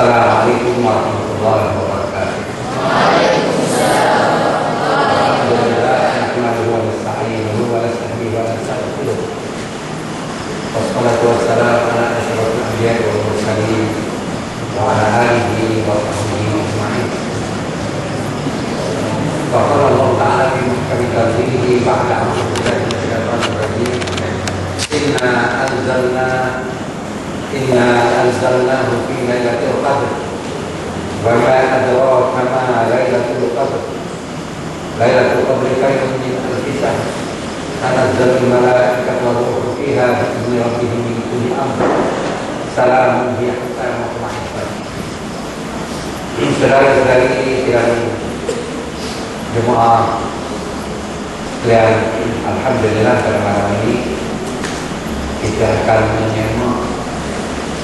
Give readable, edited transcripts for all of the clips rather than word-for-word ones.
Assalamualaikum warahmatullahi wabarakatuh. Alhamdulillah, nahmaduhu wa nasta'inuhu wa nasta'hinuhu wa nastaghfiruh. Wassalatu wassalamu ala asyrafil anbiya'i wal mursalin wa ala alihi wa sahbihi ajma'in. Wa qala Allah ta'ala fi muhkami tanzilihi ba'da a'udzu billahi minasyaitonir rajim. Inna anzalnahu fi lailatul qadr wa ma adraka ma lailatul qadr. Lailatul qadr khairun min alfi syahr. Tanazzalul malaikatu wa ruhu fiha bi rabbihim min kulli amr. Salamun hiya hatta matla'il fajr. Saudara-saudari sekalian jemaah sekalian, alhamdulillah pada malam ini kita akan menyimak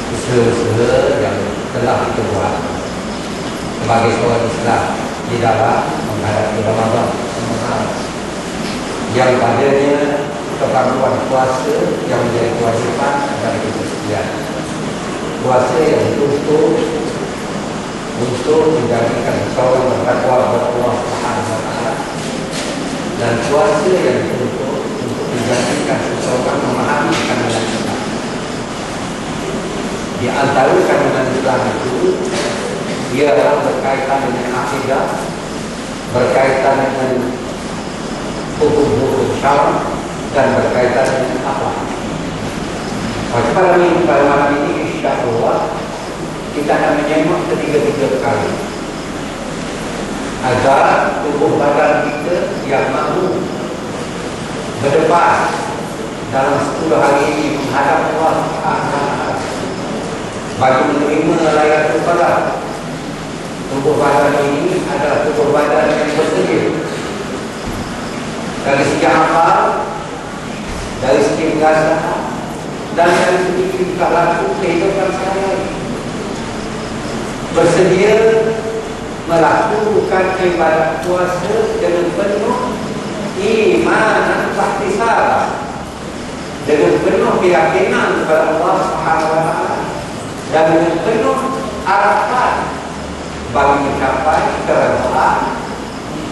usaha-usaha yang telah kita buat sebagai seorang Islam di dalam menghadapi Ramadan yang padanya keperluan puasa yang menjadi kewajiban dari kita sekalian. Puasa yang untuk menjadikan seorang bertakwa kepada Allah Subhanahu wa taala, dan puasa yang untuk menjadikan seseorang memahami kandungan Islam. Di antara kandungan Islam itu ialah berkaitan dengan akidah, berkaitan dengan hukum-hukum syar'i, dan berkaitan dengan akhlak. Pada malam ini insya-Allah kita akan menyimak ketiga-tiga perkara agar tubuh badan kita yang mampu berdepan dalam 10 hari ini menghadap Allah Subhanahu wa taala bagi menerima Lailatul Qadar. Tubuh badan ini adalah tubuh badan yang bersedia dari segi akal, dari segi perasaan, dan dari segi tingkah laku kehidupan sehari-hari. Bersedia melakukan ibadat puasa dengan penuh iman dan ihtisab, dengan penuh keyakinan kepada Allah Subhanahu wa taala, dan dengan penuh harapan bagi mencapai keredaan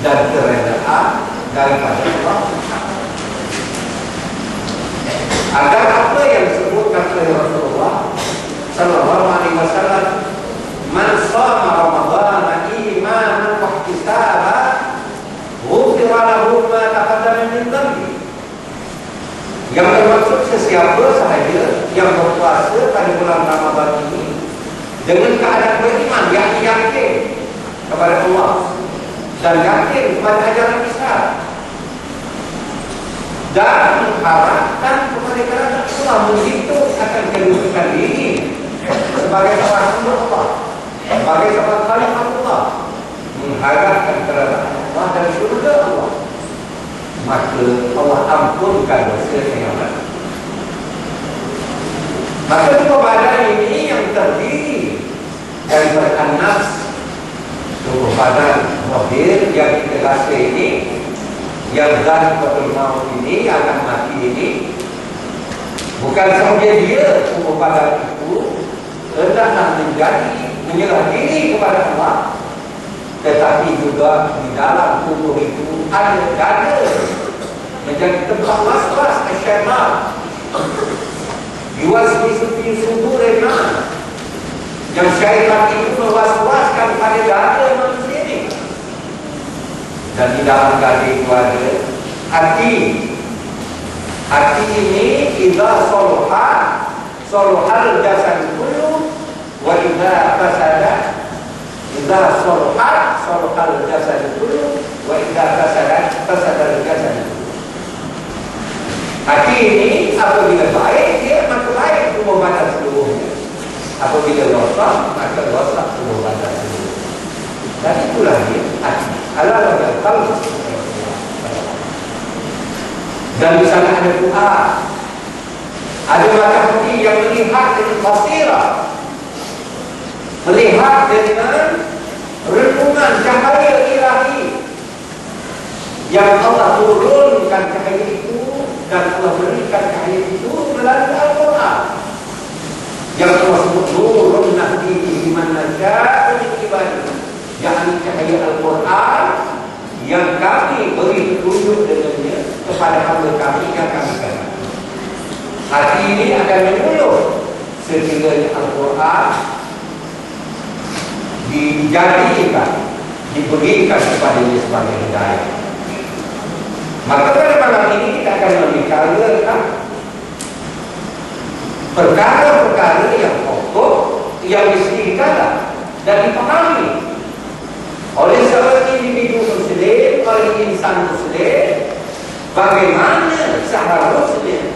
dan keredaan daripada Allah. Agar apa yang disebutkan oleh Rasulullah sallallahu alaihi wasallam, man shama ramadhana imanan wa ihtisaban ghufira lahu ma taqaddama min dhanbi. Yang bermaksud sesiapa sahaja yang berpuasa pada bulan Ramadan ini dengan keadaan beriman, yang yakin kepada Allah dan yakin kepada ajaran Islam dan mengharapkan kepada kerana Allah menghitung akan kedudukan diri sebagai seorang hamba Allah, sebagai seorang khalifah Allah, mengharapkan kerana Allah dan syurga Allah, maka Allah ampunkan dosa yang lain. Maka tubuh badan ini yang terdiri daripada an-nafs, tubuh badan zahir yang kita rasa ini, yang zahir maut ini, akan mati ini, bukan sahaja dia tubuh badan itu hendaklah menyerah diri kepada Allah, tetapi juga di dalam tubuh itu ada dada menjadi tempat was-was syaitan. Yuwaswisu fi sudurin nas, yang syaitan itu mewas-waskan pada dada manusia ini. Dan di dalam dada itu ada hati. Hati ini idza saluhal jasad kullu, wa idza fasada saluhal jasad kullu, wa idza fasada jasad kullu. Hati ini apabila baik, dia maka baik tubuh badan seluruhnya. Apabila rosak, maka rosak tubuh badan seluruhnya. Dan itulah dia hati. Allah dan qalb. Dan di sana ada doa, ada mata hati yang melihat dengan basirah, melihat dengan renungan cahaya ilahi yang Allah turunkan cahaya itu, dan Allah berikan cahaya itu melalui Al-Quran yang Allah sebut nurun nahdi liman nurul iman, yakni cahaya Al-Quran yang kami beri petunjuk dengannya kepada hamba kami yang kami kenal. Hati ini akan menyuluh sekiranya Al-Quran dijadikan, diberikan kepadanya sebagai hidayah. Maka pada malam ini kita akan membicarakan perkara-perkara yang pokok yang mesti dikalah dan dipahami oleh seorang individu muslim, oleh insan muslim, bagaimana seharusnya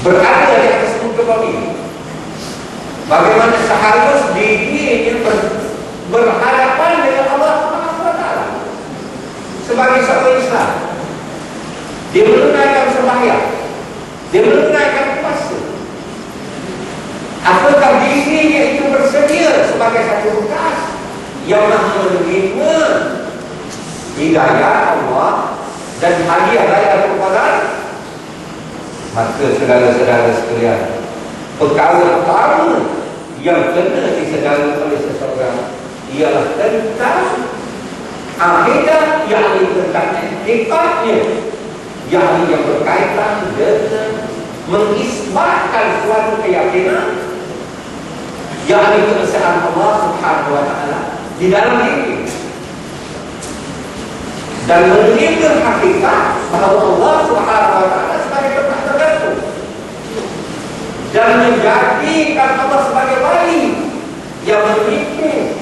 berada di atas muka bumi, bagaimana seharusnya dirinya berhadapan dengan Allah Subhanahu wa Ta'ala sebagai seorang Islam. Dia menunaikan sembahyang, dia menunaikan puasa. Apakah dirinya itu bersedia sebagai satu bekas yang menerima hidayah Allah dan hadiah dari Al-Quran? Maka saudara-saudara sekalian, perkara pertama yang kena disedari oleh seseorang ialah tentang akidah, yakni tentang etikatnya, yakni yang berkaitan dengan mengisbatkan suatu keyakinan, yakni keesaan Allah Subhanahu wa Ta'ala di dalam diri, dan menerima hakikat bahawa Allah Subhanahu wa Ta'ala sebagai tempat tergantung, dan menjadikan Allah sebagai wali yang memimpin,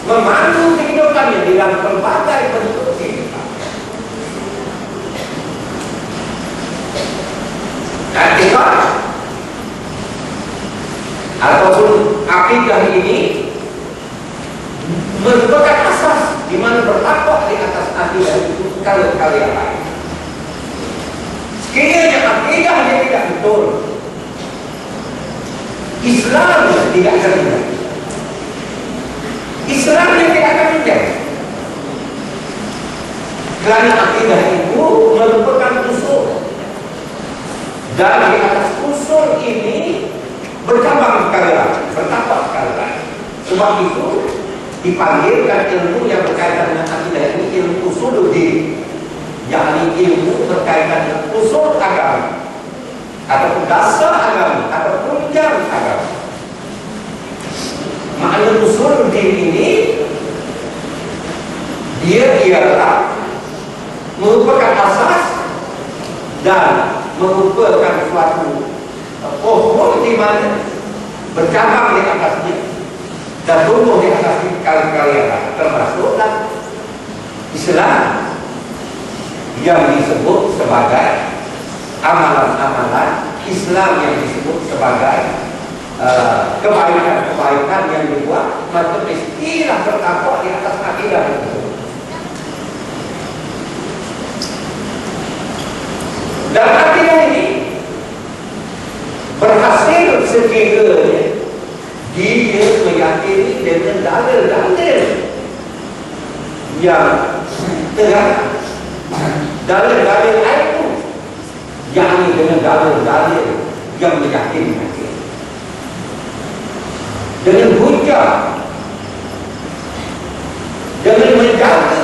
memandu kehidupannya dalam berbagai bentuk kehidupan. Hakikat ataupun akidah ini merupakan asas di mana bertakwa di atas akidah itu perkara-perkara yang lain. Sekiranya akidah yang tidak betul, Islam tidak akan menjadi. Islam yang tidak akan menjadi. Kerana akidah itu merupakan usul, dan di atas usul ini bercabang perkara, bertakwa perkara. Sebab itu dipanggilkan ilmu yang berkaitan dengan akidah ini ilmu usuluddin, yakni ilmu berkaitan dengan usul agama atau dasar agama atau tunjang agama. Makna usuluddin ini dia ialah merupakan asas dan merupakan suatu hukum di mana bercabang di atasnya dan tumbuh di atas perkara-perkara yang lain, termasuklah Islam yang disebut sebagai amalan-amalan Islam yang disebut sebagai kebaikan-kebaikan yang dibuat, maka mestilah bertakwa di atas akidah itu. Dan akidah ini berhasil sekiranya dia meyakini dengan dalil-dalil yang terang, dalil-dalil ilmu, yakni dengan dalil-dalil yang meyakinkan, dengan hujah, dengan menjaga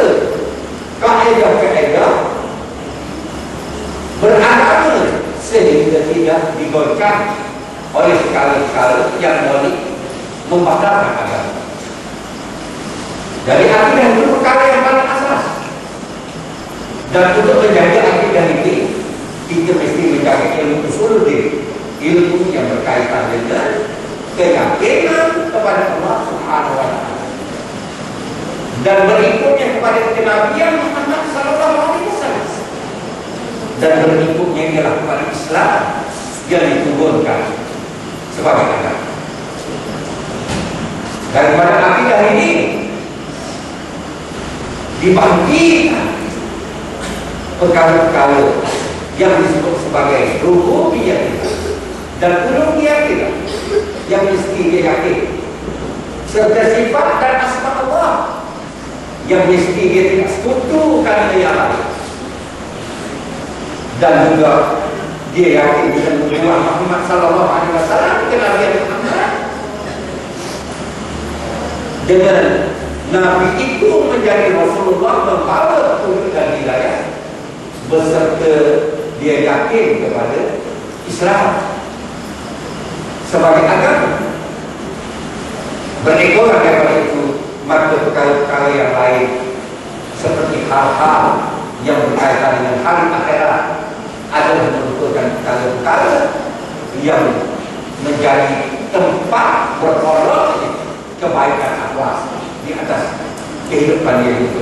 kaedah-kaedah beragama sehingga tidak digoncang oleh perkara-perkara yang boleh membatalkan agama. Jadi akidah itu perkara yang paling asas, dan untuk menjaga akidah ini kita mesti menjaga ilmu usuluddin, ilmu yang berkaitan dengan keyakinan kepada Allah Subhanahu wa Ta'ala dan berikutnya kepada kenabian Muhammad sallallahu alaihi wasallam, dan berikutnya ialah kepada Islam yang diturunkan sebagai agama. Dan pada akidah ini dibangkitkan perkara-perkara yang disebut sebagai rububiyah dan uluhiyah kita yang mesti dia yakin, serta sifat dan asma Allah yang mesti dia tidak sekutukan dengan yang lain, dan juga Dia yakin dengan nubuah Muhammad sallallahu alaihi wasallam, kenabian Muhammad. Dengan Nabi itu menjadi Rasulullah, membawa petunjuk dan hidayah, beserta dia yakin kepada Islam sebagai agama. Berekolah daripada itu maka perkara-perkara yang lain seperti hal-hal yang berkaitan dengan hari akhirat adalah merupakan perkara-perkara yang menjadi tempat berolok kebaikan akhlak di atas kehidupan dia itu.